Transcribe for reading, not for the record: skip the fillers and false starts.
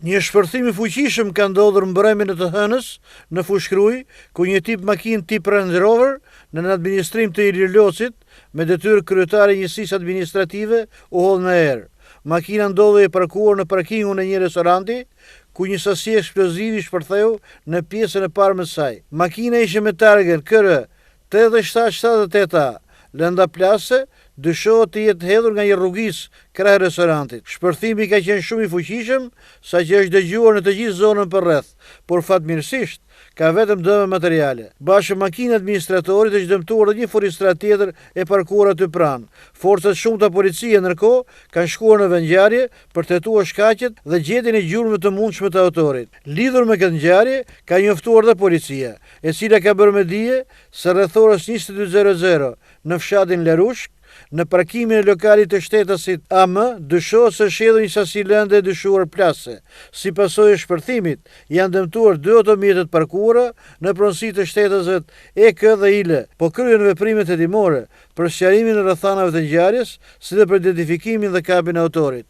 Një shpërthim i fuqishëm ka ndodhur mbrëmjen e të hënës në Fushkruj, ku një tip makinë tip Range Rover në administrim të Ilir Locit me detyrë kryetare njësisë administrative u hodh në erë. Makina ndodhej e parkuar në parkingun e një restoranti, ku një sasi eksplozivi shpërtheu në pjesën e parë të saj. Makina ishte me targën KR 8778A. Lënda plase dyshohet të jetë hedhur nga një rrugis krah restorantit. Shpërthimi ka qenë shumë i fuqishëm, saqë është dëgjuar në të gjithë zonën përreth, por fatmirësisht ka vetëm dëme materiale. Bashkë makinë administratorit është dëmtuar edhe një forestrar tjetër e parkuar aty pranë. Forcat shumëta policie ndërkohë kanë shkuar në vendngjarje për të hetuar shkaqet dhe gjetjen e gjurmëve të mundshme të autorit. Lidhur me këtë ngjarje, ka njoftuar dhe policia, e cila ka bërë me dije se rreth orës 22:00 në fshatin Lerushk, në parkimin e lokalit të shtetasit AM, dyshohet se është hedhur një sasi lëndë e dyshuar plase. Si pasojë e shpërthimit, janë dëmtuar 2 automjete të parkuara në pronësi të shtetasëve EK dhe IL, po kryen veprimet hetimore për sqarimin e rrethanave të ngjarjes, si dhe për identifikimin dhe kapjen e autorit.